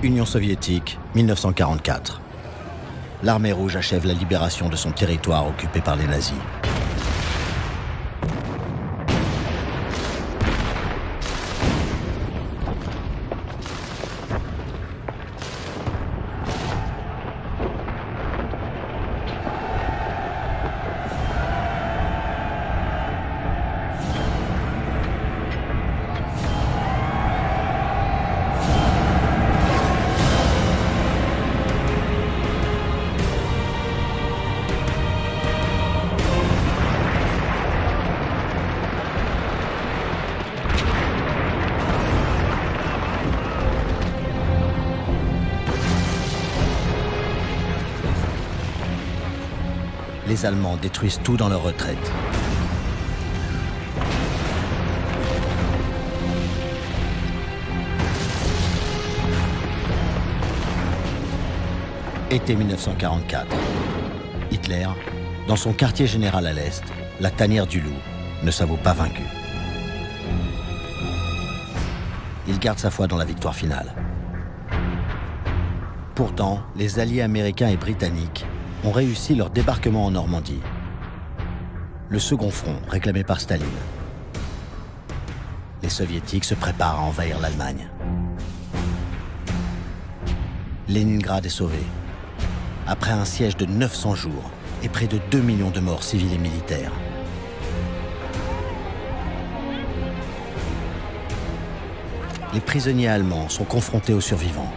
Union soviétique, 1944. L'armée rouge achève la libération de son territoire occupé par les nazis. Les Allemands détruisent tout dans leur retraite. Été 1944. Hitler, dans son quartier général à l'Est, la tanière du Loup, ne s'avoue pas vaincu. Il garde sa foi dans la victoire finale. Pourtant, les alliés américains et britanniques ont réussi leur débarquement en Normandie. Le second front réclamé par Staline. Les soviétiques se préparent à envahir l'Allemagne. Leningrad est sauvé. Après un siège de 900 jours et près de 2 millions de morts civils et militaires. Les prisonniers allemands sont confrontés aux survivants.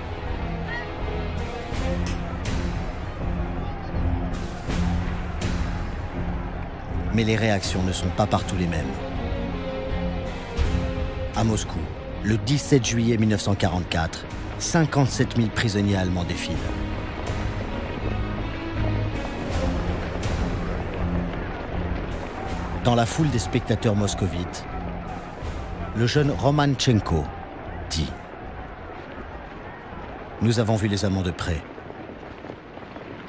Mais les réactions ne sont pas partout les mêmes. À Moscou, le 17 juillet 1944, 57 000 prisonniers allemands défilent. Dans la foule des spectateurs moscovites, le jeune Romanchenko dit « Nous avons vu les Allemands de près.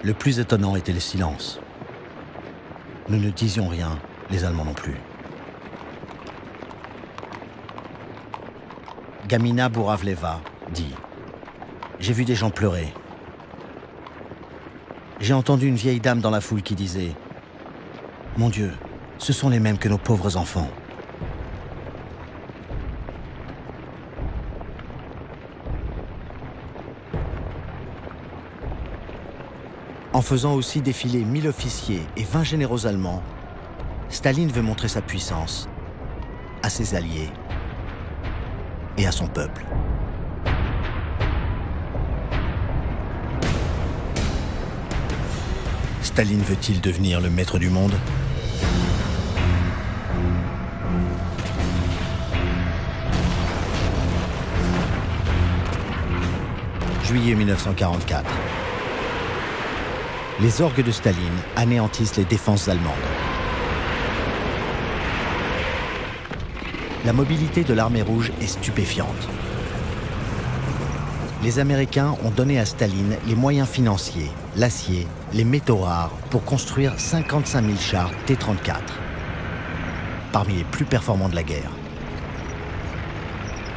Le plus étonnant était le silence. Nous ne disions rien, les Allemands non plus. » Gamina Bouravleva dit « J'ai vu des gens pleurer. J'ai entendu une vieille dame dans la foule qui disait « Mon Dieu, ce sont les mêmes que nos pauvres enfants. » En faisant aussi défiler 1000 officiers et 20 généraux allemands, Staline veut montrer sa puissance à ses alliés et à son peuple. Staline veut-il devenir le maître du monde ? Juillet 1944. Les orgues de Staline anéantissent les défenses allemandes. La mobilité de l'armée rouge est stupéfiante. Les Américains ont donné à Staline les moyens financiers, l'acier, les métaux rares pour construire 55 000 chars T-34, parmi les plus performants de la guerre.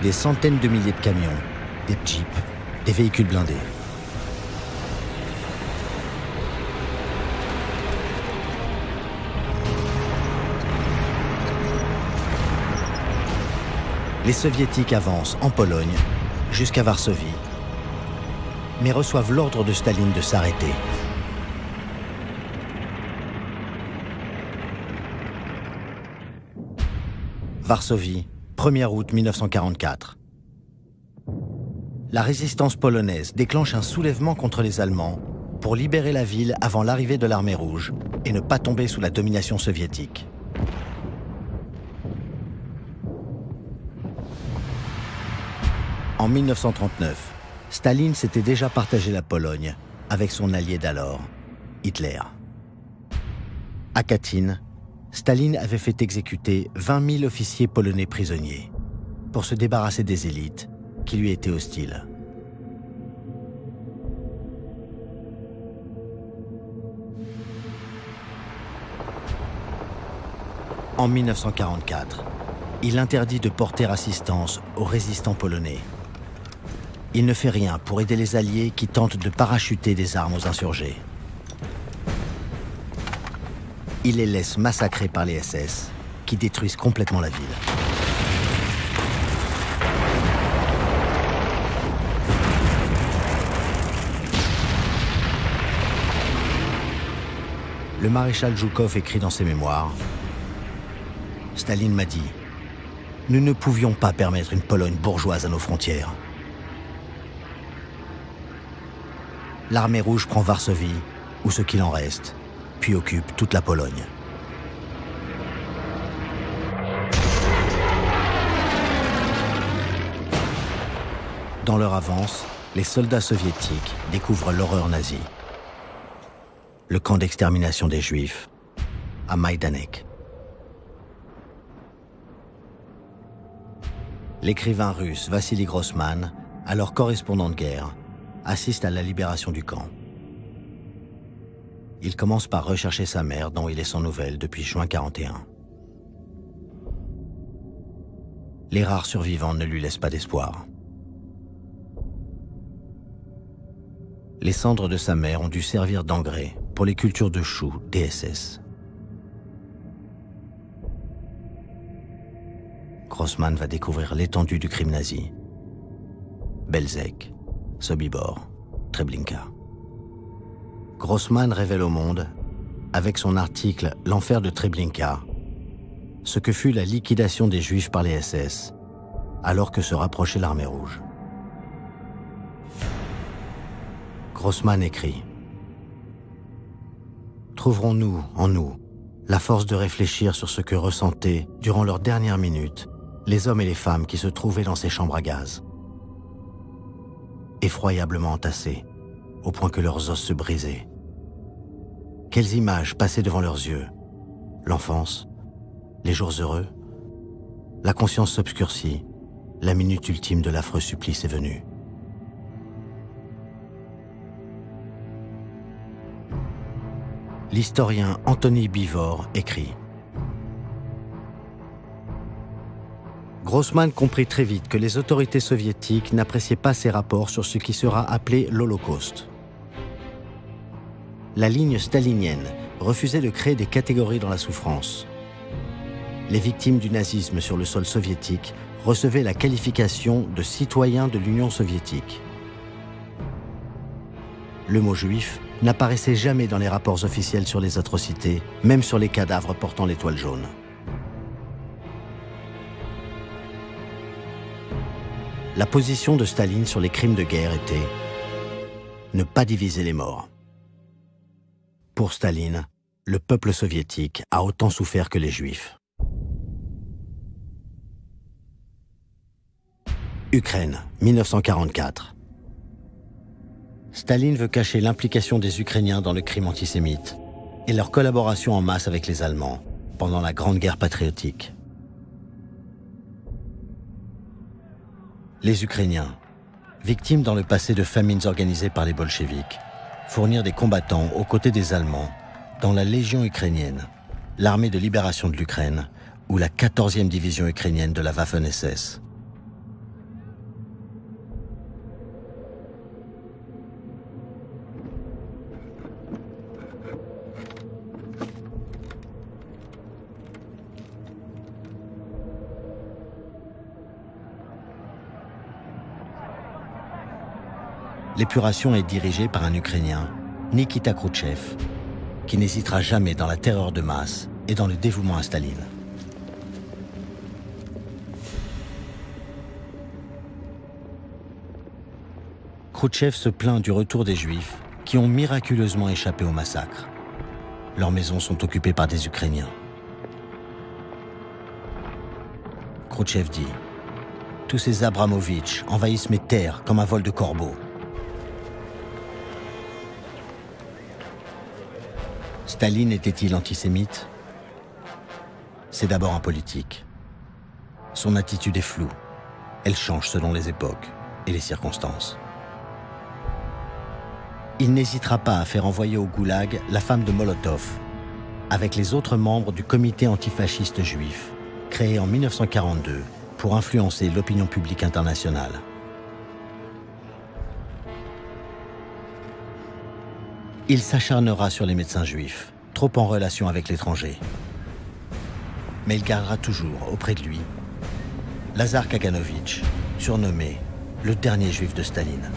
Des centaines de milliers de camions, des jeeps, des véhicules blindés. Les Soviétiques avancent en Pologne jusqu'à Varsovie, mais reçoivent l'ordre de Staline de s'arrêter. Varsovie, 1er août 1944. La résistance polonaise déclenche un soulèvement contre les Allemands pour libérer la ville avant l'arrivée de l'armée rouge et ne pas tomber sous la domination soviétique. En 1939, Staline s'était déjà partagé la Pologne avec son allié d'alors, Hitler. À Katyn, Staline avait fait exécuter 20 000 officiers polonais prisonniers pour se débarrasser des élites qui lui étaient hostiles. En 1944, il interdit de porter assistance aux résistants polonais. il ne fait rien pour aider les Alliés qui tentent de parachuter des armes aux insurgés. Il les laisse massacrer par les SS, qui détruisent complètement la ville. Le maréchal Zhukov écrit dans ses mémoires « Staline m'a dit, nous ne pouvions pas permettre une Pologne bourgeoise à nos frontières. L'armée rouge prend Varsovie, ou ce qu'il en reste, puis occupe toute la Pologne. » Dans leur avance, les soldats soviétiques découvrent l'horreur nazie. Le camp d'extermination des Juifs, à Majdanek. L'écrivain russe Vassili Grossman, alors correspondant de guerre, assiste à la libération du camp. Il commence par rechercher sa mère, dont il est sans nouvelles depuis juin 1941. Les rares survivants ne lui laissent pas d'espoir. Les cendres de sa mère ont dû servir d'engrais pour les cultures de choux des SS. Grossman va découvrir l'étendue du crime nazi. Belzec, Sobibor, Treblinka. Grossman révèle au monde, avec son article « L'enfer de Treblinka », ce que fut la liquidation des Juifs par les SS, alors que se rapprochait l'armée rouge. Grossman écrit « Trouverons-nous, en nous, la force de réfléchir sur ce que ressentaient, durant leurs dernières minutes, les hommes et les femmes qui se trouvaient dans ces chambres à gaz, effroyablement entassés, au point que leurs os se brisaient. Quelles images passaient devant leurs yeux? L'enfance, les jours heureux, la conscience s'obscurcit, la minute ultime de l'affreux supplice est venue. » L'historien Anthony Bivor écrit « Grossman comprit très vite que les autorités soviétiques n'appréciaient pas ces rapports sur ce qui sera appelé l'Holocauste. La ligne stalinienne refusait de créer des catégories dans la souffrance. Les victimes du nazisme sur le sol soviétique recevaient la qualification de citoyens de l'Union soviétique. Le mot juif n'apparaissait jamais dans les rapports officiels sur les atrocités, même sur les cadavres portant l'étoile jaune. La position de Staline sur les crimes de guerre était « ne pas diviser les morts ». Pour Staline, le peuple soviétique a autant souffert que les Juifs. Ukraine, 1944. Staline veut cacher l'implication des Ukrainiens dans le crime antisémite et leur collaboration en masse avec les Allemands pendant la Grande Guerre patriotique. Les Ukrainiens, victimes dans le passé de famines organisées par les bolcheviks, fournirent des combattants aux côtés des Allemands dans la Légion ukrainienne, l'armée de libération de l'Ukraine ou la 14e division ukrainienne de la Waffen-SS. L'épuration est dirigée par un Ukrainien, Nikita Khrouchtchev, qui n'hésitera jamais dans la terreur de masse et dans le dévouement à Staline. Khrouchtchev se plaint du retour des Juifs qui ont miraculeusement échappé au massacre. Leurs maisons sont occupées par des Ukrainiens. Khrouchtchev dit « Tous ces Abramovitch envahissent mes terres comme un vol de corbeaux. » Staline était-il antisémite? C'est d'abord un politique. Son attitude est floue. Elle change selon les époques et les circonstances. Il n'hésitera pas à faire envoyer au goulag la femme de Molotov, avec les autres membres du comité antifasciste juif, créé en 1942 pour influencer l'opinion publique internationale. Il s'acharnera sur les médecins juifs, trop en relation avec l'étranger. Mais il gardera toujours auprès de lui Lazar Kaganovitch, surnommé le dernier juif de Staline.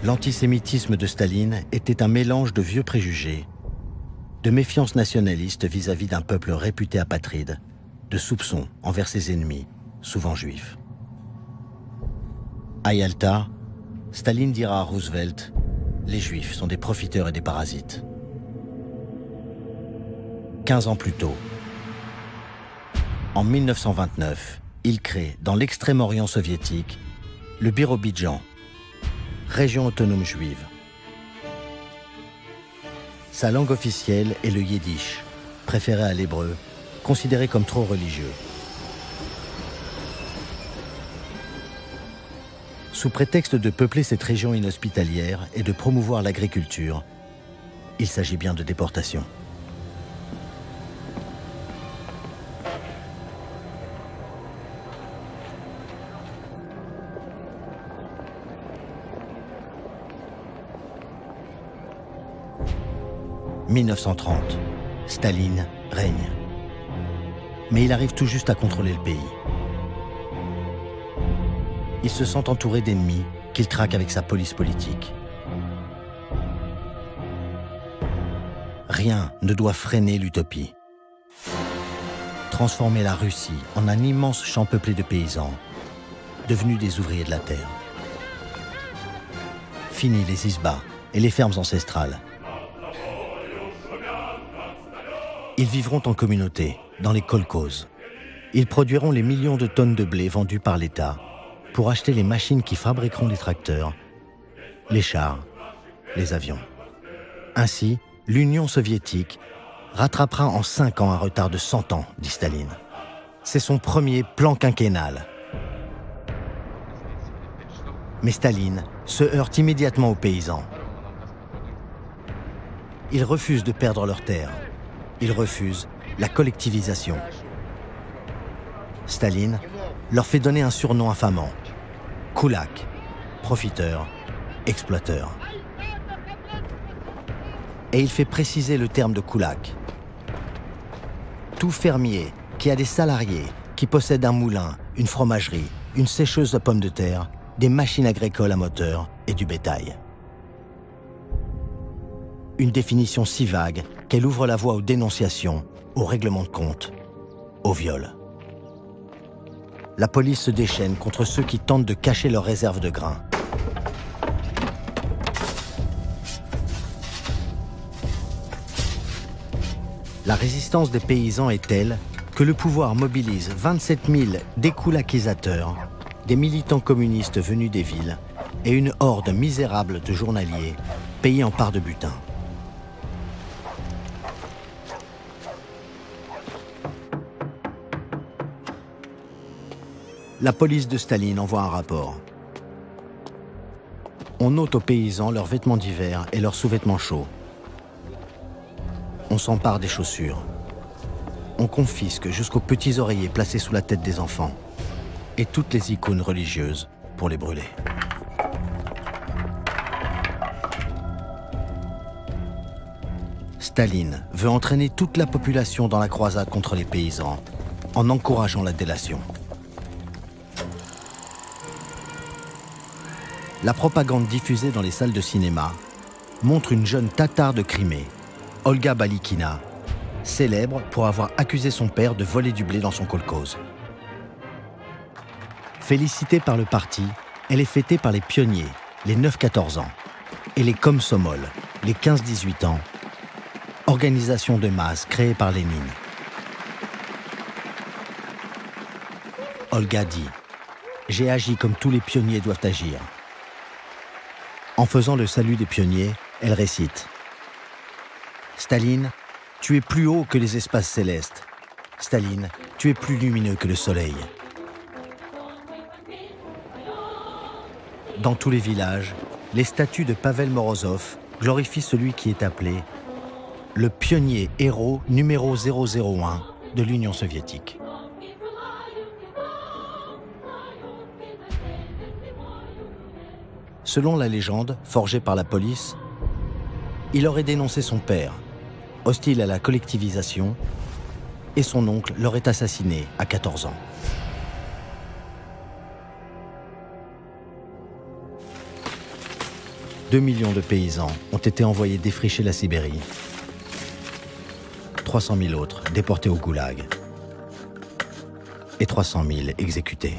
L'antisémitisme de Staline était un mélange de vieux préjugés, de méfiance nationaliste vis-à-vis d'un peuple réputé apatride, de soupçons envers ses ennemis, souvent juifs. À Yalta, Staline dira à Roosevelt « Les Juifs sont des profiteurs et des parasites ». 15 ans plus tôt, en 1929, il crée, dans l'extrême-orient soviétique, le Birobidjan, région autonome juive. Sa langue officielle est le yiddish, préféré à l'hébreu, considéré comme trop religieux. Sous prétexte de peupler cette région inhospitalière et de promouvoir l'agriculture, il s'agit bien de déportation. « 1930, Staline règne. Mais il arrive tout juste à contrôler le pays. Il se sent entouré d'ennemis qu'il traque avec sa police politique. Rien ne doit freiner l'utopie. Transformer la Russie en un immense champ peuplé de paysans, devenus des ouvriers de la terre. Fini les isbas et les fermes ancestrales. Ils vivront en communauté, dans les kolkhozes. Ils produiront les millions de tonnes de blé vendus par l'État pour acheter les machines qui fabriqueront les tracteurs, les chars, les avions. Ainsi, l'Union soviétique rattrapera en 5 ans un retard de 100 ans, dit Staline. C'est son premier plan quinquennal. Mais Staline se heurte immédiatement aux paysans. Ils refusent de perdre leurs terres. Ils refusent la collectivisation. Staline leur fait donner un surnom infamant. Koulak, profiteur, exploiteur. Et il fait préciser le terme de koulak. Tout fermier qui a des salariés, qui possède un moulin, une fromagerie, une sécheuse à pommes de terre, des machines agricoles à moteur et du bétail. Une définition si vague qu'elle ouvre la voie aux dénonciations, aux règlements de compte, au viol. La police se déchaîne contre ceux qui tentent de cacher leurs réserves de grains. La résistance des paysans est telle que le pouvoir mobilise 27 000 dékoulakisateurs, des militants communistes venus des villes et une horde misérable de journaliers payés en part de butin. La police de Staline envoie un rapport. On ôte aux paysans leurs vêtements d'hiver et leurs sous-vêtements chauds. On s'empare des chaussures. On confisque jusqu'aux petits oreillers placés sous la tête des enfants et toutes les icônes religieuses pour les brûler. Staline veut entraîner toute la population dans la croisade contre les paysans en encourageant la délation. La propagande diffusée dans les salles de cinéma montre une jeune tatare de Crimée, Olga Balikina, célèbre pour avoir accusé son père de voler du blé dans son kolkhoze. Félicitée par le parti, elle est fêtée par les pionniers, les 9-14 ans, et les komsomols, les 15-18 ans, organisation de masse créée par Lénine. Olga dit « J'ai agi comme tous les pionniers doivent agir ». En faisant le salut des pionniers, elle récite « Staline, tu es plus haut que les espaces célestes. Staline, tu es plus lumineux que le soleil. » Dans tous les villages, les statues de Pavel Morozov glorifient celui qui est appelé le pionnier héros numéro 001 de l'Union soviétique. Selon la légende, forgée par la police, il aurait dénoncé son père, hostile à la collectivisation, et son oncle l'aurait assassiné à 14 ans. « 2 millions de paysans ont été envoyés défricher la Sibérie. 300 000 autres déportés au goulag. Et 300 000 exécutés. »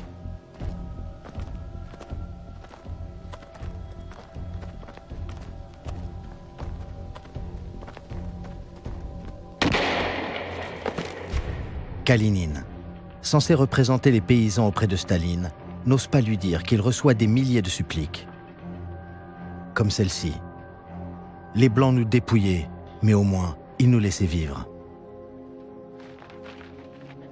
Kalinin, censé représenter les paysans auprès de Staline, n'ose pas lui dire qu'il reçoit des milliers de suppliques. Comme celle-ci. Les Blancs nous dépouillaient, mais au moins, ils nous laissaient vivre.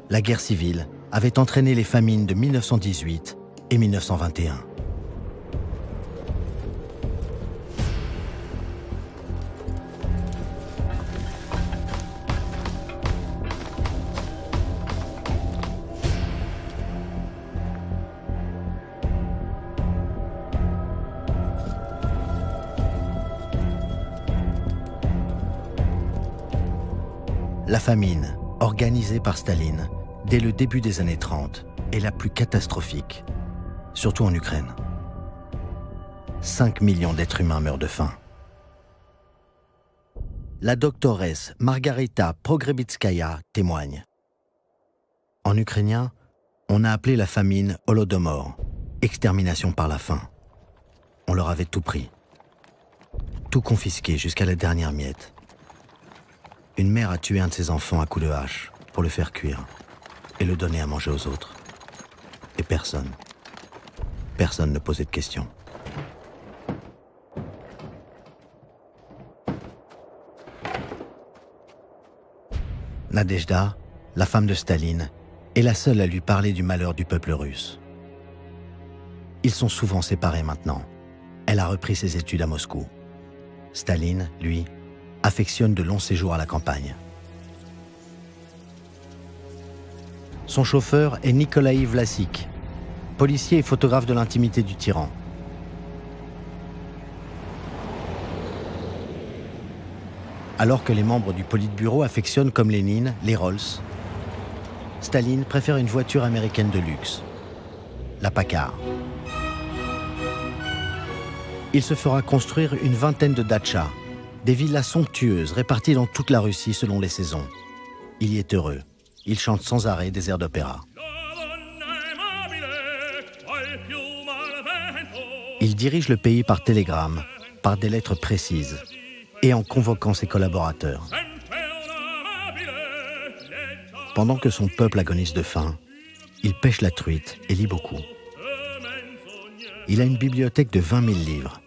La guerre civile avait entraîné les famines de 1918 et 1921. La famine, organisée par Staline dès le début des années 30, est la plus catastrophique, surtout en Ukraine. 5 millions d'êtres humains meurent de faim. La doctoresse Margarita Pogrebitskaya témoigne. En ukrainien, on a appelé la famine Holodomor, extermination par la faim. On leur avait tout pris. Tout confisqué jusqu'à la dernière miette. Une mère a tué un de ses enfants à coups de hache pour le faire cuire et le donner à manger aux autres. Et personne ne posait de questions. Nadejda, la femme de Staline, est la seule à lui parler du malheur du peuple russe. Ils sont souvent séparés maintenant. Elle a repris ses études à Moscou. Staline, lui, affectionne de longs séjours à la campagne. Son chauffeur est Nikolaï Vlasik, policier et photographe de l'intimité du tyran. Alors que les membres du Politburo affectionnent comme Lénine les Rolls, Staline préfère une voiture américaine de luxe, la Packard. Il se fera construire une vingtaine de datchas, des villas somptueuses réparties dans toute la Russie selon les saisons. Il y est heureux. Il chante sans arrêt des airs d'opéra. Il dirige le pays par télégramme, par des lettres précises, et en convoquant ses collaborateurs. Pendant que son peuple agonise de faim, il pêche la truite et lit beaucoup. Il a une bibliothèque de 20 000 livres.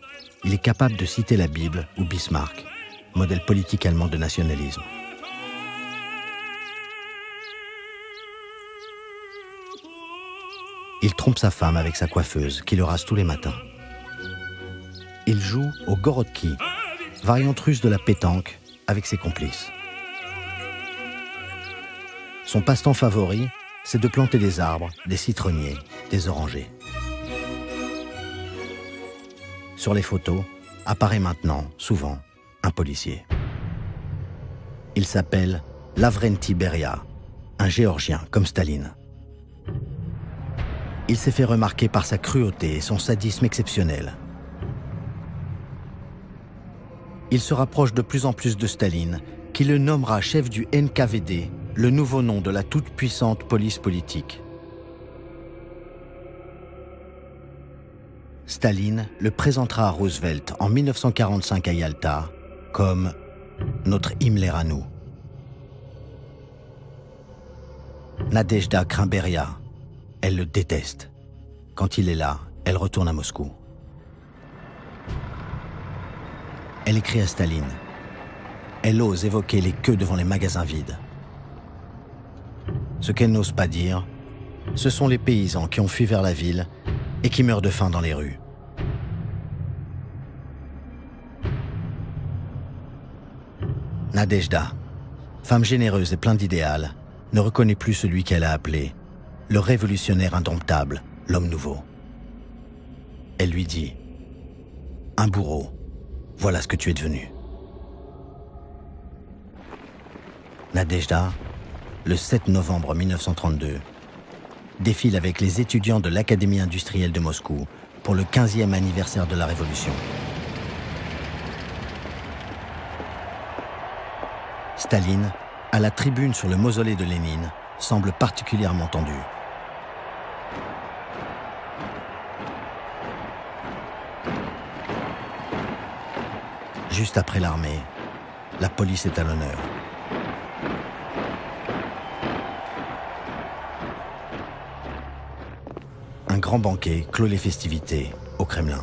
Il est capable de citer la Bible ou Bismarck, modèle politique allemand de nationalisme. Il trompe sa femme avec sa coiffeuse, qui le rase tous les matins. Il joue au gorodki, variante russe de la pétanque, avec ses complices. Son passe-temps favori, c'est de planter des arbres, des citronniers, des orangers. Sur les photos, apparaît maintenant, souvent, un policier. Il s'appelle Lavrenti Beria, un Géorgien comme Staline. Il s'est fait remarquer par sa cruauté et son sadisme exceptionnel. Il se rapproche de plus en plus de Staline, qui le nommera chef du NKVD, le nouveau nom de la toute-puissante police politique. Staline le présentera à Roosevelt en 1945 à Yalta comme notre Himmler à nous. Nadejda craint Beria. Elle le déteste. Quand il est là, elle retourne à Moscou. Elle écrit à Staline. Elle ose évoquer les queues devant les magasins vides. Ce qu'elle n'ose pas dire, ce sont les paysans qui ont fui vers la ville et qui meurent de faim dans les rues. Nadejda, femme généreuse et pleine d'idéal, ne reconnaît plus celui qu'elle a appelé le révolutionnaire indomptable, l'homme nouveau. Elle lui dit Un bourreau. Voilà ce que tu es devenu. Nadejda, le 7 novembre 1932, défile avec les étudiants de l'Académie industrielle de Moscou pour le 15e anniversaire de la Révolution. Staline, à la tribune sur le mausolée de Lénine, semble particulièrement tendu. Juste après l'armée, la police est à l'honneur. Un grand banquet clôt les festivités au Kremlin.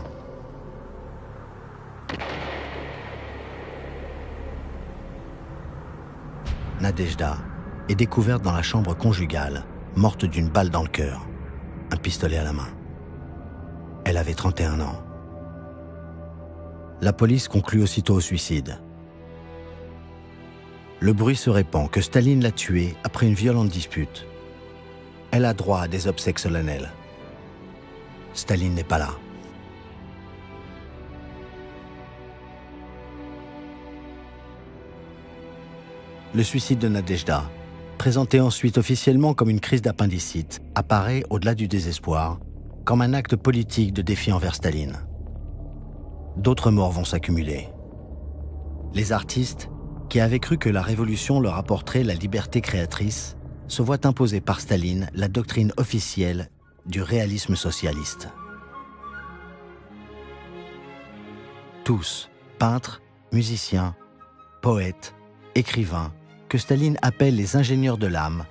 Nadejda est découverte dans la chambre conjugale, morte d'une balle dans le cœur, un pistolet à la main. Elle avait 31 ans. La police conclut aussitôt au suicide. Le bruit se répand que Staline l'a tuée après une violente dispute. Elle a droit à des obsèques solennelles. Staline n'est pas là. Le suicide de Nadejda, présenté ensuite officiellement comme une crise d'appendicite, apparaît, au-delà du désespoir, comme un acte politique de défi envers Staline. D'autres morts vont s'accumuler. Les artistes, qui avaient cru que la révolution leur apporterait la liberté créatrice, se voient imposer par Staline la doctrine officielle du réalisme socialiste. Tous, peintres, musiciens, poètes, écrivains, que Staline appelle les ingénieurs de l'âme,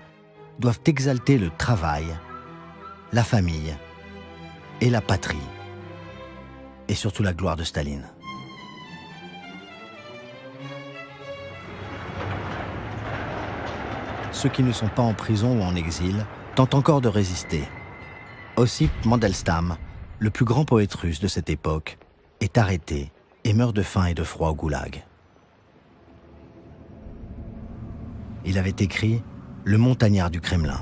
doivent exalter le travail, la famille et la patrie, et surtout la gloire de Staline. Ceux qui ne sont pas en prison ou en exil tentent encore de résister. Ossip Mandelstam, le plus grand poète russe de cette époque, est arrêté et meurt de faim et de froid au goulag. Il avait écrit « Le montagnard du Kremlin ».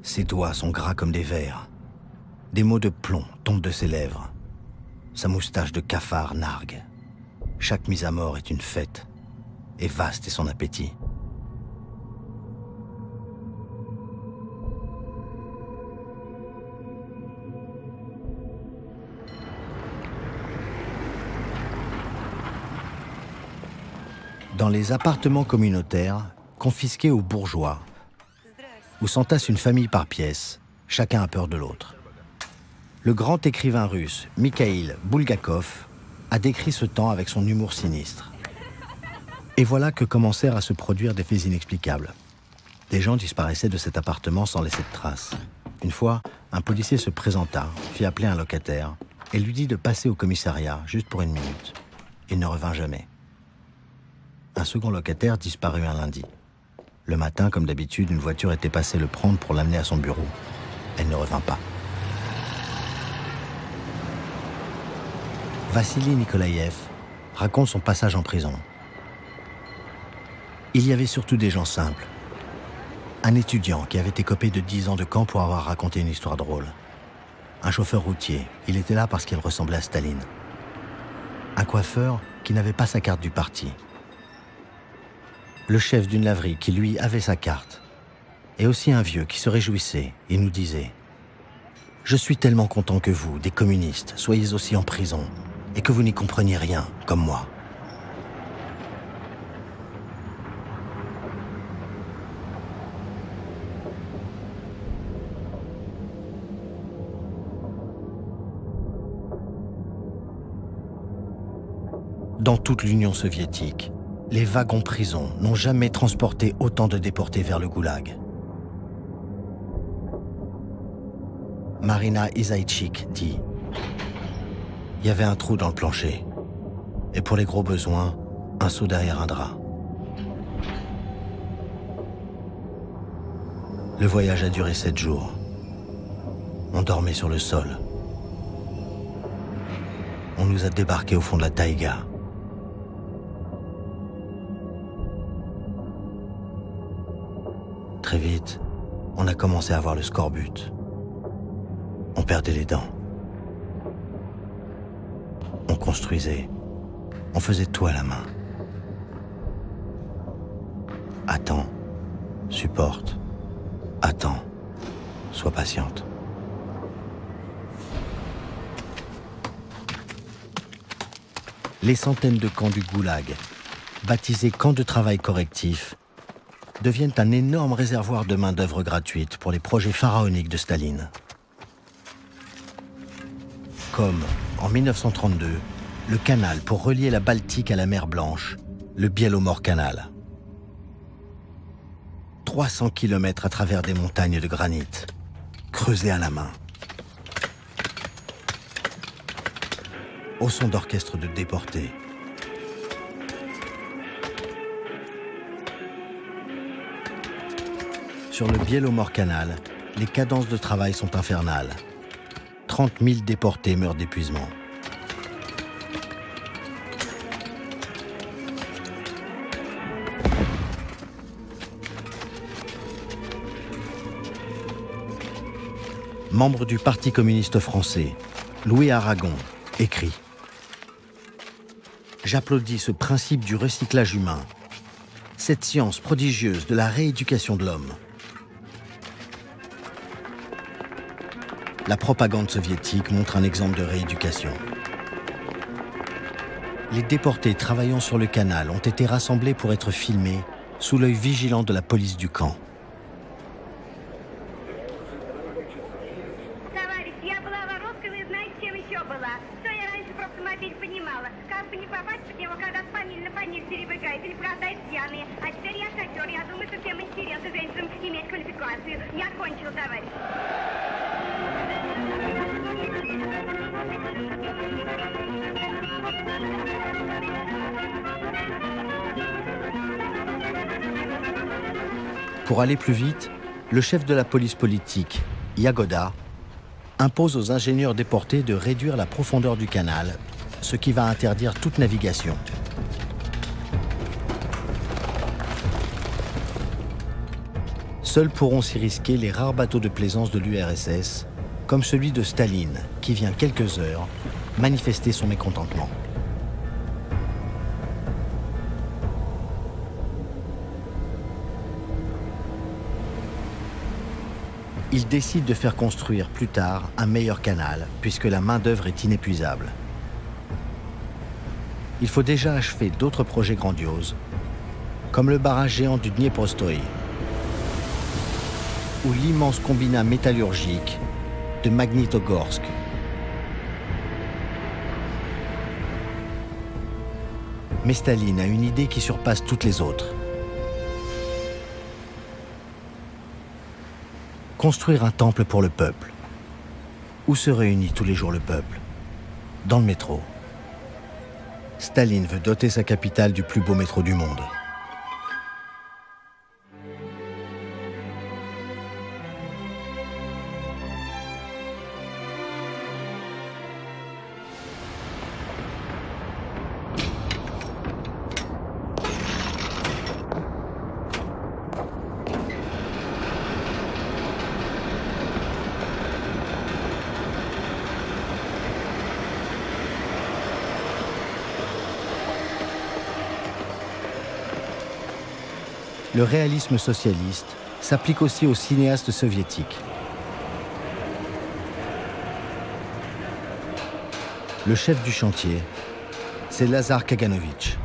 Ses doigts sont gras comme des vers. Des mots de plomb tombent de ses lèvres. Sa moustache de cafard nargue. Chaque mise à mort est une fête. Et vaste est son appétit. Dans les appartements communautaires, confisqués aux bourgeois, où s'entasse une famille par pièce, chacun a peur de l'autre. Le grand écrivain russe Mikhaïl Bulgakov a décrit ce temps avec son humour sinistre. Et voilà que commencèrent à se produire des faits inexplicables. Des gens disparaissaient de cet appartement sans laisser de traces. Une fois, un policier se présenta, fit appeler un locataire et lui dit de passer au commissariat juste pour 1 minute. Il ne revint jamais. Un second locataire disparut un lundi. Le matin, comme d'habitude, une voiture était passée le prendre pour l'amener à son bureau. Elle ne revint pas. Vassili Nikolaïev raconte son passage en prison. Il y avait surtout des gens simples. Un étudiant qui avait écopé de 10 ans de camp pour avoir raconté une histoire drôle. Un chauffeur routier, il était là parce qu'il ressemblait à Staline. Un coiffeur qui n'avait pas sa carte du parti. Le chef d'une laverie qui, lui, avait sa carte. Et aussi un vieux qui se réjouissait et nous disait « Je suis tellement content que vous, des communistes, soyez aussi en prison et que vous n'y compreniez rien, comme moi. » Dans toute l'Union soviétique, les wagons-prisons n'ont jamais transporté autant de déportés vers le goulag. Marina Isaïtchik dit « Il y avait un trou dans le plancher, et pour les gros besoins, un seau derrière un drap. » Le voyage a duré 7 jours. On dormait sur le sol. On nous a débarqués au fond de la taïga. Très vite, on a commencé à avoir le scorbut. On perdait les dents. On construisait. On faisait tout à la main. Attends. Supporte. Attends. Sois patiente. Les centaines de camps du Goulag, baptisés camps de travail correctif, deviennent un énorme réservoir de main-d'œuvre gratuite pour les projets pharaoniques de Staline. Comme, en 1932, le canal pour relier la Baltique à la mer Blanche, le Bielomor Canal. 300 km à travers des montagnes de granit, creusées à la main. Au son d'orchestre de déportés. Sur le Bielomor Canal, les cadences de travail sont infernales. 30 000 déportés meurent d'épuisement. Membre du Parti communiste français, Louis Aragon écrit « J'applaudis ce principe du recyclage humain, cette science prodigieuse de la rééducation de l'homme. La propagande soviétique montre un exemple de rééducation. Les déportés travaillant sur le canal ont été rassemblés pour être filmés sous l'œil vigilant de la police du camp. Pour aller plus vite, le chef de la police politique, Yagoda, impose aux ingénieurs déportés de réduire la profondeur du canal, ce qui va interdire toute navigation. Seuls pourront s'y risquer les rares bateaux de plaisance de l'URSS, comme celui de Staline, qui vient quelques heures manifester son mécontentement. Il décide de faire construire plus tard un meilleur canal, puisque la main-d'œuvre est inépuisable. Il faut déjà achever d'autres projets grandioses, comme le barrage géant du Dnieprostoï, ou l'immense combinat métallurgique de Magnitogorsk. Mais Staline a une idée qui surpasse toutes les autres. Construire un temple pour le peuple. Où se réunit tous les jours le peuple? Dans le métro. Staline veut doter sa capitale du plus beau métro du monde. Le réalisme socialiste s'applique aussi aux cinéastes soviétiques. Le chef du chantier, c'est Lazar Kaganovitch.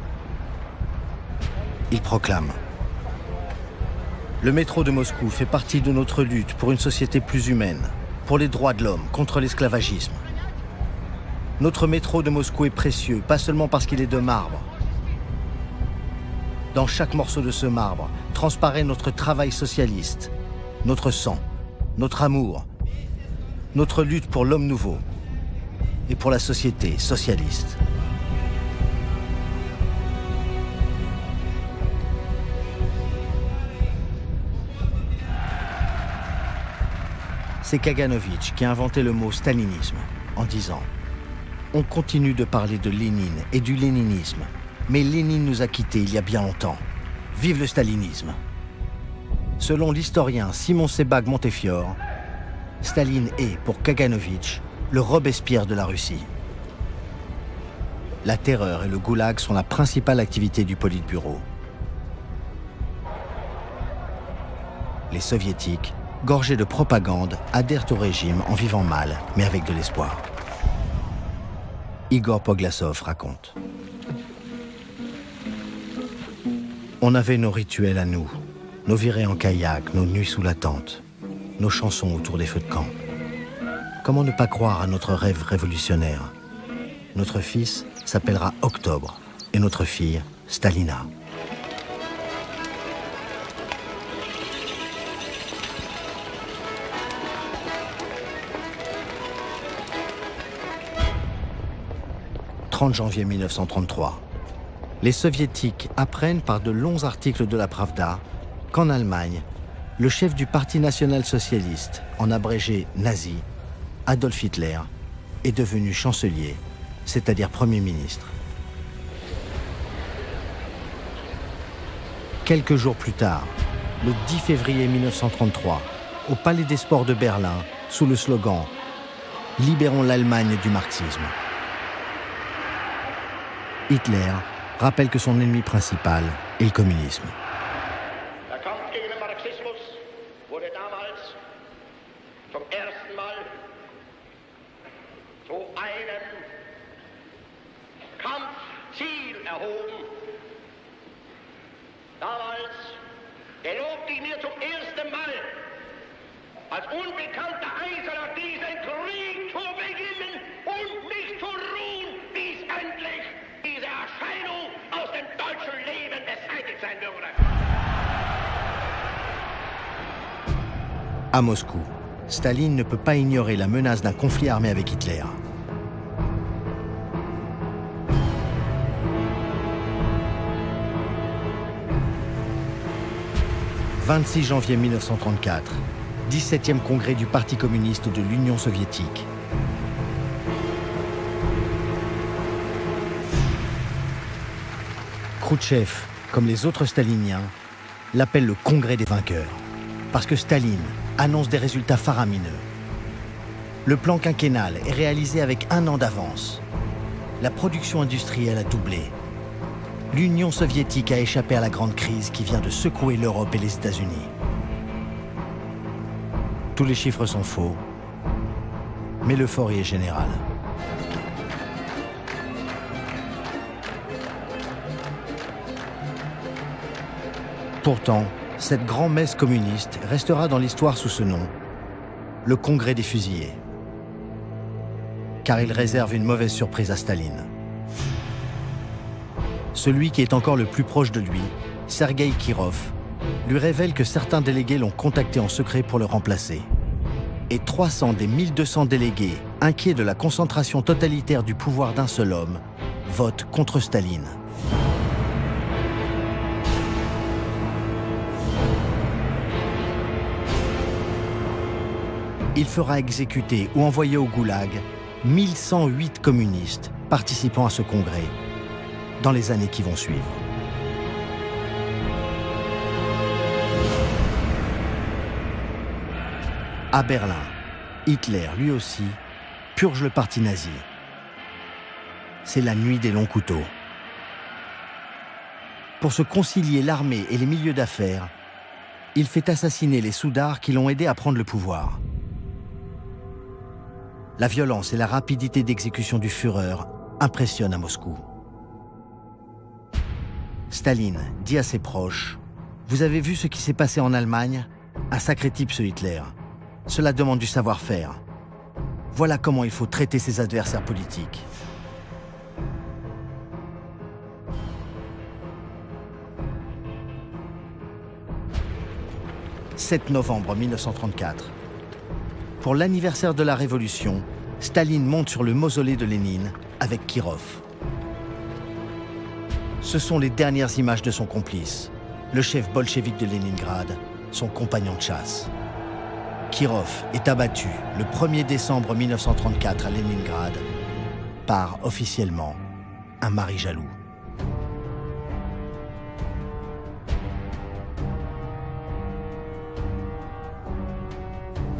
Il proclame « Le métro de Moscou fait partie de notre lutte pour une société plus humaine, pour les droits de l'homme, contre l'esclavagisme. Notre métro de Moscou est précieux, pas seulement parce qu'il est de marbre. Dans chaque morceau de ce marbre transparaît notre travail socialiste, notre sang, notre amour, notre lutte pour l'homme nouveau et pour la société socialiste. » C'est Kaganovitch qui a inventé le mot stalinisme en disant « On continue de parler de Lénine et du léninisme. Mais Lénine nous a quittés il y a bien longtemps. Vive le stalinisme !» Selon l'historien Simon Sebag Montefiore, Staline est, pour Kaganovitch, le Robespierre de la Russie. la terreur et le goulag sont la principale activité du Politburo. Les soviétiques, gorgés de propagande, adhèrent au régime en vivant mal, mais avec de l'espoir. Igor Poglassov raconte. On avait nos rituels à nous, nos virées en kayak, nos nuits sous la tente, nos chansons autour des feux de camp. Comment ne pas croire à notre rêve révolutionnaire? Notre fils s'appellera Octobre et notre fille Stalina. « 30 janvier 1933. Les soviétiques apprennent par de longs articles de la Pravda qu'en Allemagne, le chef du Parti national-socialiste, en abrégé nazi, Adolf Hitler, est devenu chancelier, c'est-à-dire Premier ministre. Quelques jours plus tard, le 10 février 1933, au Palais des Sports de Berlin, sous le slogan « Libérons l'Allemagne du marxisme ». Hitler rappelle que son ennemi principal est le communisme. Der Kampf gegen den Marxismus wurde damals zum ersten Mal zu einem Kampfziel erhoben. Damals gelobte ich mir zum ersten Mal, als unbekannter Eiserner diesen Krieg zu beginnen und nicht zu ruhen, bis endlich diese Erscheinung aus dem deutschen Leben beseitigt sein würde. À Moscou, Staline ne peut pas ignorer la menace d'un conflit armé avec Hitler. « 26 janvier 1934, 17e congrès du Parti communiste de l'Union soviétique. Khrouchtchev, comme les autres staliniens, l'appelle le congrès des vainqueurs, parce que Staline annonce des résultats faramineux. Le plan quinquennal est réalisé avec 1 an d'avance. La production industrielle a doublé. L'Union soviétique a échappé à la grande crise qui vient de secouer l'Europe et les États-Unis. Tous les chiffres sont faux, mais l'euphorie est générale. Pourtant, cette grand-messe communiste restera dans l'histoire sous ce nom, le Congrès des fusillés. Car il réserve une mauvaise surprise à Staline. Celui qui est encore le plus proche de lui, Sergueï Kirov, lui révèle que certains délégués l'ont contacté en secret pour le remplacer. Et 300 des 1200 délégués, inquiets de la concentration totalitaire du pouvoir d'un seul homme, votent contre Staline. Il fera exécuter ou envoyer au goulag 1108 communistes participant à ce congrès dans les années qui vont suivre. À Berlin, Hitler, lui aussi, purge le parti nazi. C'est la nuit des longs couteaux. Pour se concilier l'armée et les milieux d'affaires, il fait assassiner les soudards qui l'ont aidé à prendre le pouvoir. La violence et la rapidité d'exécution du Führer impressionnent à Moscou. Staline dit à ses proches « Vous avez vu ce qui s'est passé en Allemagne? Un sacré type ce Hitler. Cela demande du savoir-faire. Voilà comment il faut traiter ses adversaires politiques. » 7 novembre 1934. Pour l'anniversaire de la Révolution, Staline monte sur le mausolée de Lénine avec Kirov. Ce sont les dernières images de son complice, le chef bolchevique de Leningrad, son compagnon de chasse. Kirov est abattu le 1er décembre 1934 à Leningrad par, officiellement, un mari jaloux.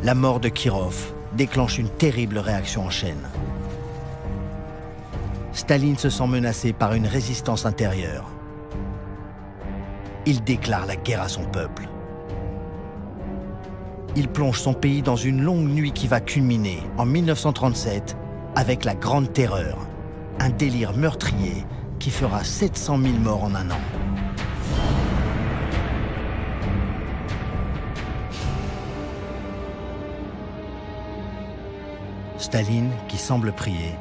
La mort de Kirov déclenche une terrible réaction en chaîne. Staline se sent menacé par une résistance intérieure. Il déclare la guerre à son peuple. Il plonge son pays dans une longue nuit qui va culminer en 1937 avec la Grande Terreur, un délire meurtrier qui fera 700 000 morts en un an. Staline, qui semble prier,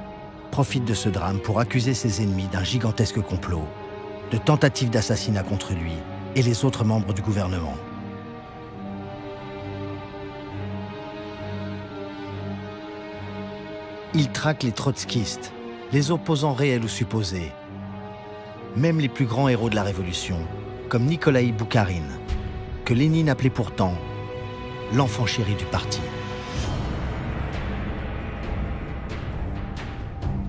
profite de ce drame pour accuser ses ennemis d'un gigantesque complot, de tentatives d'assassinat contre lui et les autres membres du gouvernement. Il traque les trotskistes, les opposants réels ou supposés, même les plus grands héros de la Révolution, comme Nikolaï Boukharine, que Lénine appelait pourtant l'enfant chéri du parti.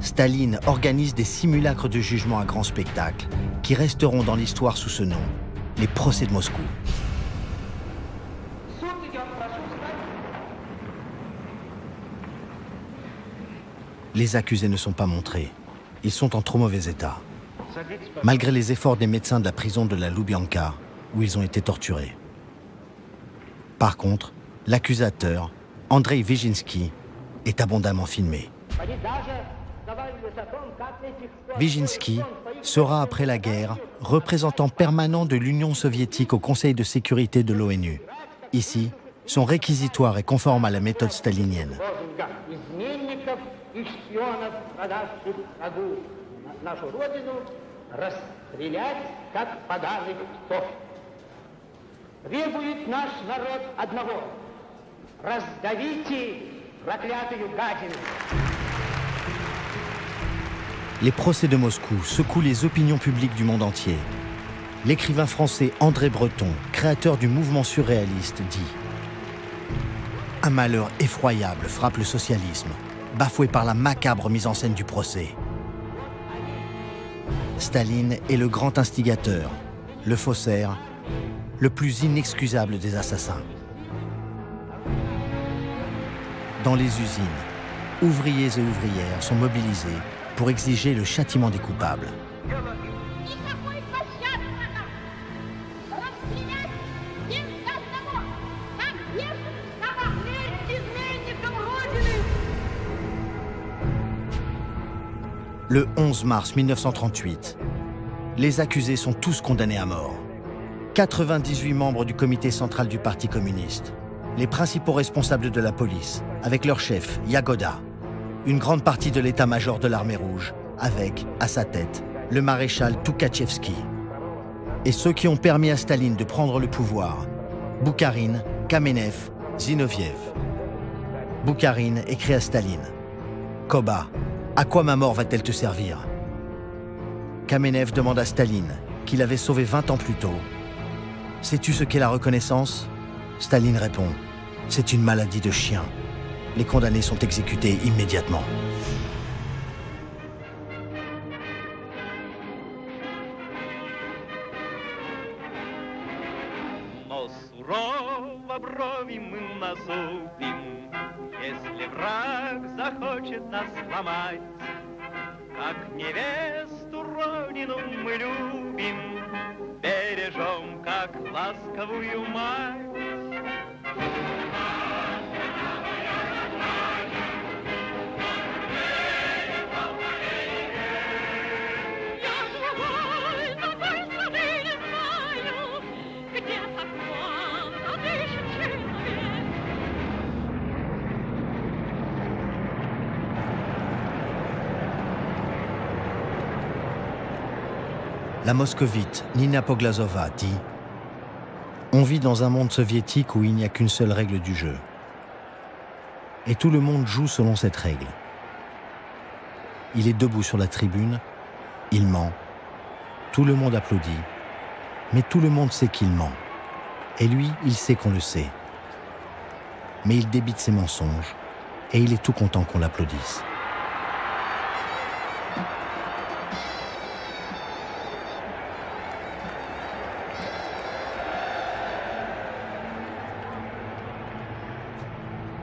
Staline organise des simulacres de jugement à grand spectacle qui resteront dans l'histoire sous ce nom, les procès de Moscou. Les accusés ne sont pas montrés. Ils sont en trop mauvais état, malgré les efforts des médecins de la prison de la Loubianka, où ils ont été torturés. Par contre, l'accusateur, Andrei Viginski, est abondamment filmé. Viginski sera après la guerre représentant permanent de l'Union soviétique au Conseil de sécurité de l'ONU. Ici, son réquisitoire est conforme à la méthode stalinienne. Les procès de Moscou secouent les opinions publiques du monde entier. L'écrivain français André Breton, créateur du mouvement surréaliste, dit « Un malheur effroyable frappe le socialisme, bafoué par la macabre mise en scène du procès. Staline est le grand instigateur, le faussaire, le plus inexcusable des assassins. Dans les usines, ouvriers et ouvrières sont mobilisés pour exiger le châtiment des coupables. Le 11 mars 1938, les accusés sont tous condamnés à mort. 98 membres du comité central du Parti communiste, les principaux responsables de la police, avec leur chef, Yagoda, une grande partie de l'état-major de l'armée rouge, avec, à sa tête, le maréchal Toukhatchevski. Et ceux qui ont permis à Staline de prendre le pouvoir, Boukharine, Kamenev, Zinoviev. Boukharine écrit à Staline « Koba, à quoi ma mort va-t-elle te servir ?» Kamenev demande à Staline, qui l'avait sauvé 20 ans plus tôt, « Sais-tu ce qu'est la reconnaissance ?» Staline répond, « C'est une maladie de chien. » Les condamnés sont exécutés immédiatement. La moscovite Nina Poglazova dit « On vit dans un monde soviétique où il n'y a qu'une seule règle du jeu. Et tout le monde joue selon cette règle. Il est debout sur la tribune, il ment, tout le monde applaudit, mais tout le monde sait qu'il ment. Et lui, il sait qu'on le sait. Mais il débite ses mensonges et il est tout content qu'on l'applaudisse. »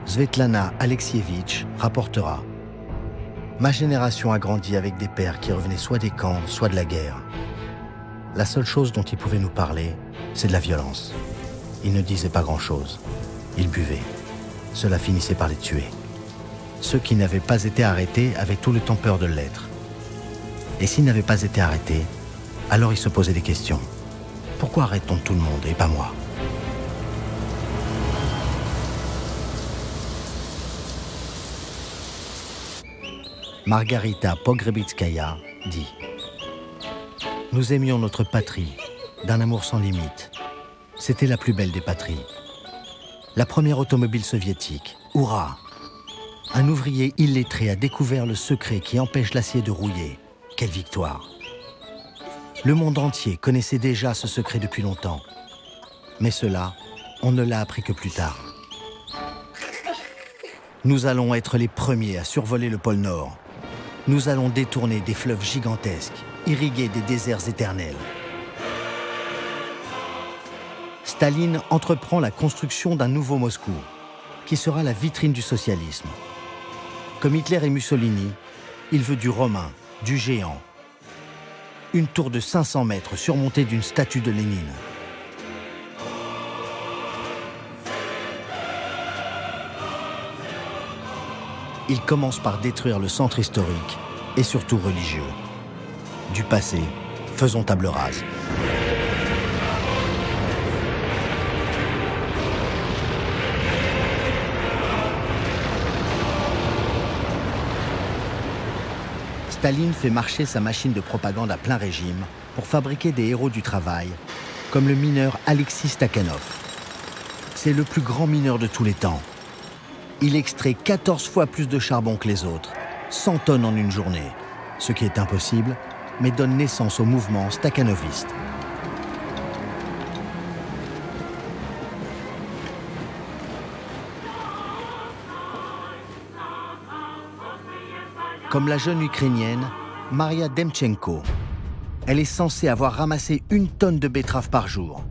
Svetlana Alexievitch rapportera Ma génération a grandi avec des pères qui revenaient soit des camps, soit de la guerre. La seule chose dont ils pouvaient nous parler, c'est de la violence. Ils ne disaient pas grand-chose. Ils buvaient. Cela finissait par les tuer. Ceux qui n'avaient pas été arrêtés avaient tout le temps peur de l'être. Et s'ils n'avaient pas été arrêtés, alors ils se posaient des questions. Pourquoi arrête-t-on tout le monde et pas moi ? Margarita Pogrebitskaya dit « Nous aimions notre patrie, d'un amour sans limite. C'était la plus belle des patries. La première automobile soviétique, hurrah ! Un ouvrier illettré a découvert le secret qui empêche l'acier de rouiller. Quelle victoire ! Le monde entier connaissait déjà ce secret depuis longtemps. Mais cela, on ne l'a appris que plus tard. Nous allons être les premiers à survoler le pôle Nord. Nous allons détourner des fleuves gigantesques, irriguer des déserts éternels. » Staline entreprend la construction d'un nouveau Moscou, qui sera la vitrine du socialisme. Comme Hitler et Mussolini, il veut du romain, du géant. Une tour de 500 mètres surmontée d'une statue de Lénine. Il commence par détruire le centre historique et surtout religieux. Du passé, faisons table rase. Staline fait marcher sa machine de propagande à plein régime pour fabriquer des héros du travail, comme le mineur Alexis Stakhanov. C'est le plus grand mineur de tous les temps. Il extrait 14 fois plus de charbon que les autres, 100 tonnes en une journée, ce qui est impossible, mais donne naissance au mouvement stakhanoviste. Comme la jeune Ukrainienne Maria Demchenko, elle est censée avoir ramassé 1 tonne de betteraves par jour.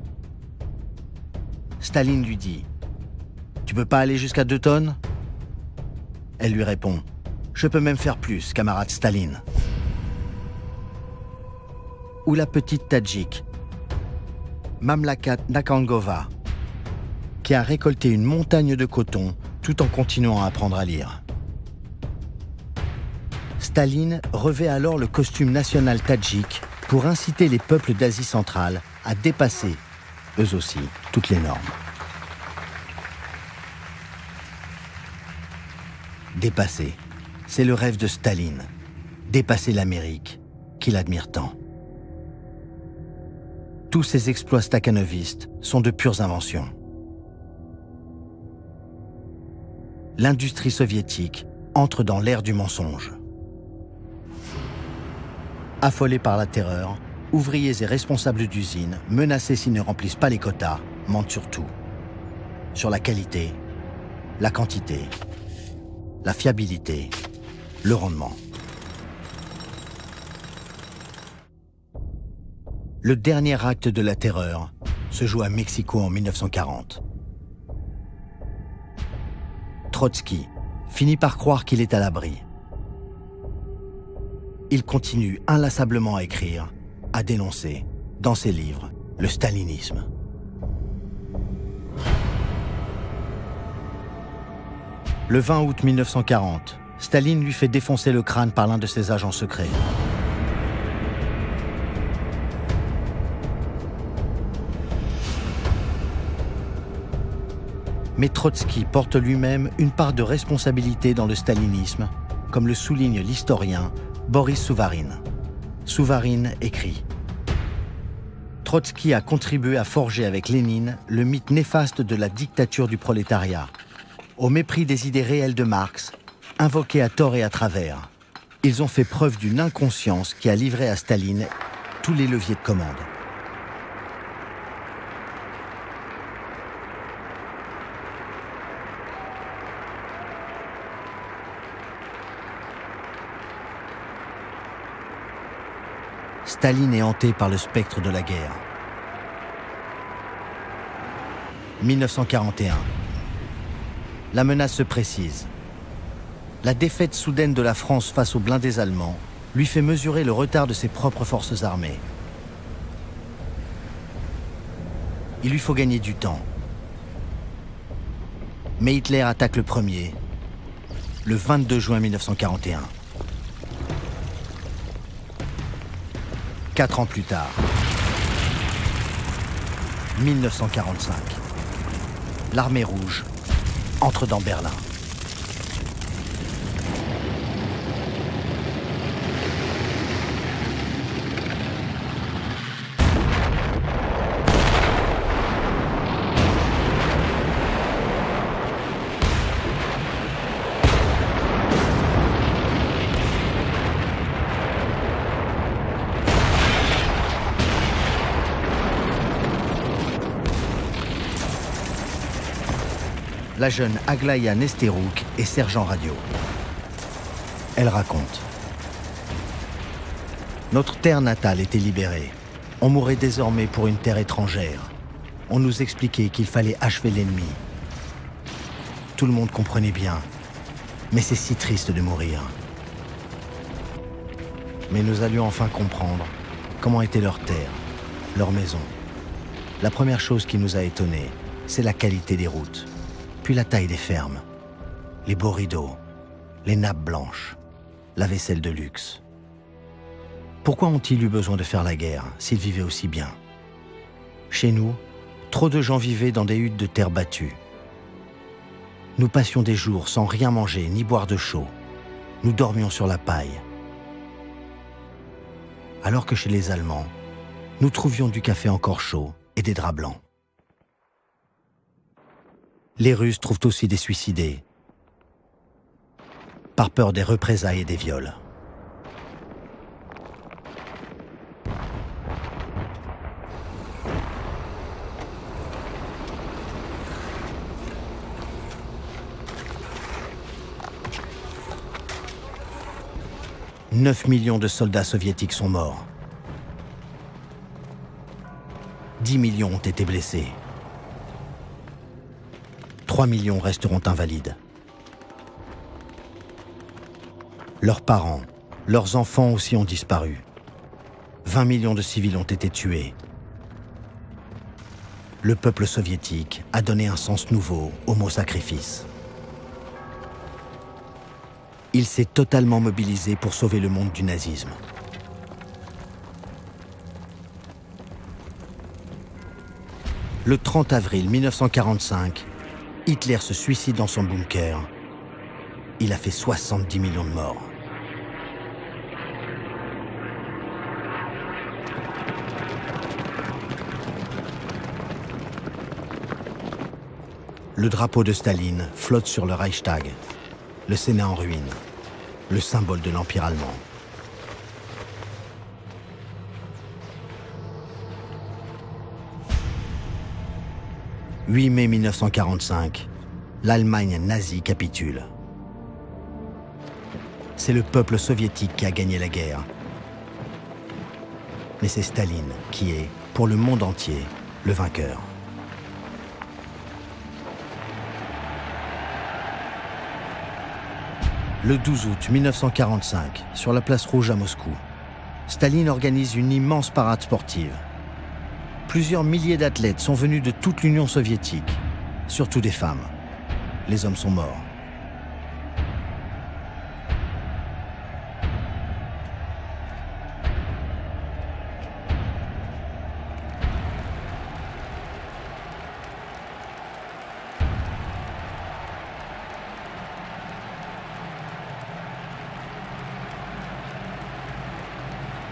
Staline lui dit « Tu peux pas aller jusqu'à 2 tonnes ?» Elle lui répond « Je peux même faire plus, camarade Staline. » Ou la petite Tadjik, Mamlakat Nakangova, qui a récolté une montagne de coton tout en continuant à apprendre à lire. Staline revêt alors le costume national tadjik pour inciter les peuples d'Asie centrale à dépasser, eux aussi, toutes les normes. Dépasser, c'est le rêve de Staline. Dépasser l'Amérique, qu'il admire tant. Tous ces exploits stakhanovistes sont de pures inventions. L'industrie soviétique entre dans l'ère du mensonge. Affolés par la terreur, ouvriers et responsables d'usines, menacés s'ils ne remplissent pas les quotas, mentent sur tout. Sur la qualité, la quantité, la fiabilité, le rendement. Le dernier acte de la terreur se joue à Mexico en 1940. Trotsky finit par croire qu'il est à l'abri. Il continue inlassablement à écrire, à dénoncer, dans ses livres, le stalinisme. Le 20 août 1940, Staline lui fait défoncer le crâne par l'un de ses agents secrets. Mais Trotsky porte lui-même une part de responsabilité dans le stalinisme, comme le souligne l'historien Boris Souvarine. Souvarine écrit « Trotsky a contribué à forger avec Lénine le mythe néfaste de la dictature du prolétariat. Au mépris des idées réelles de Marx, invoquées à tort et à travers, ils ont fait preuve d'une inconscience qui a livré à Staline tous les leviers de commande. » Staline est hanté par le spectre de la guerre. 1941. La menace se précise. La défaite soudaine de la France face aux blindés allemands lui fait mesurer le retard de ses propres forces armées. Il lui faut gagner du temps. Mais Hitler attaque le premier, le 22 juin 1941. 4 ans plus tard, 1945, l'armée rouge entre dans Berlin. La jeune Aglaïa Nesterouk est sergent radio. Elle raconte. Notre terre natale était libérée. On mourait désormais pour une terre étrangère. On nous expliquait qu'il fallait achever l'ennemi. Tout le monde comprenait bien. Mais c'est si triste de mourir. Mais nous allions enfin comprendre comment était leur terre, leur maison. La première chose qui nous a étonnés, c'est la qualité des routes. Puis la taille des fermes, les beaux rideaux, les nappes blanches, la vaisselle de luxe. Pourquoi ont-ils eu besoin de faire la guerre s'ils vivaient aussi bien? Chez nous, trop de gens vivaient dans des huttes de terre battue. Nous passions des jours sans rien manger ni boire de chaud. Nous dormions sur la paille. Alors que chez les Allemands, nous trouvions du café encore chaud et des draps blancs. Les Russes trouvent aussi des suicidés, par peur des représailles et des viols. « 9 millions de soldats soviétiques sont morts. 10 millions ont été blessés. 3 millions resteront invalides. Leurs parents, leurs enfants aussi ont disparu. 20 millions de civils ont été tués. Le peuple soviétique a donné un sens nouveau au mot sacrifice. Il s'est totalement mobilisé pour sauver le monde du nazisme. Le 30 avril 1945, Hitler se suicide dans son bunker. Il a fait 70 millions de morts. Le drapeau de Staline flotte sur le Reichstag, le Sénat en ruine, le symbole de l'Empire allemand. « 8 mai 1945, l'Allemagne nazie capitule. C'est le peuple soviétique qui a gagné la guerre. Mais c'est Staline qui est, pour le monde entier, le vainqueur. Le 12 août 1945, sur la place Rouge à Moscou, Staline organise une immense parade sportive. Plusieurs milliers d'athlètes sont venus de toute l'Union soviétique, surtout des femmes. Les hommes sont morts.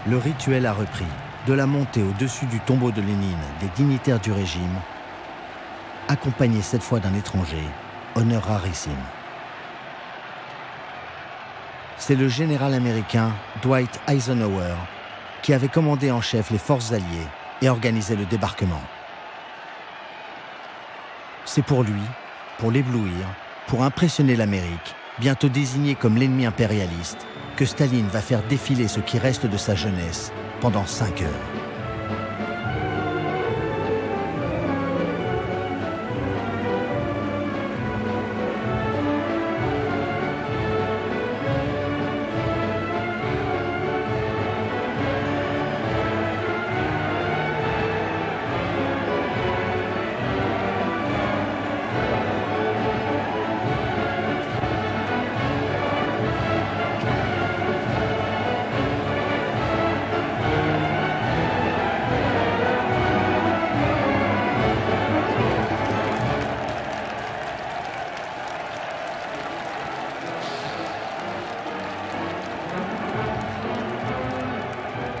Le rituel a repris. De la montée au-dessus du tombeau de Lénine des dignitaires du régime, accompagné cette fois d'un étranger, honneur rarissime. C'est le général américain Dwight Eisenhower qui avait commandé en chef les forces alliées et organisé le débarquement. C'est pour lui, pour l'éblouir, pour impressionner l'Amérique, bientôt désigné comme l'ennemi impérialiste, que Staline va faire défiler ce qui reste de sa jeunesse pendant 5 heures.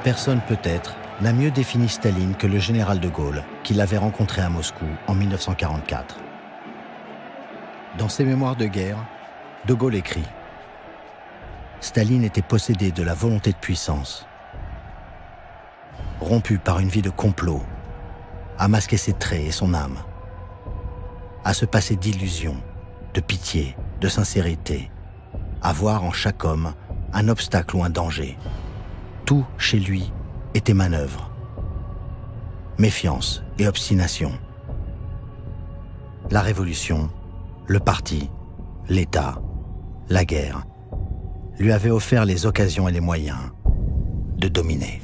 Personne peut-être n'a mieux défini Staline que le général de Gaulle, qui l'avait rencontré à Moscou en 1944. Dans ses mémoires de guerre, de Gaulle écrit « Staline était possédé de la volonté de puissance. Rompu par une vie de complot, à masquer ses traits et son âme, à se passer d'illusions, de pitié, de sincérité, à voir en chaque homme un obstacle ou un danger. Tout chez lui était manœuvre, méfiance et obstination. La révolution, le parti, l'État, la guerre lui avaient offert les occasions et les moyens de dominer. »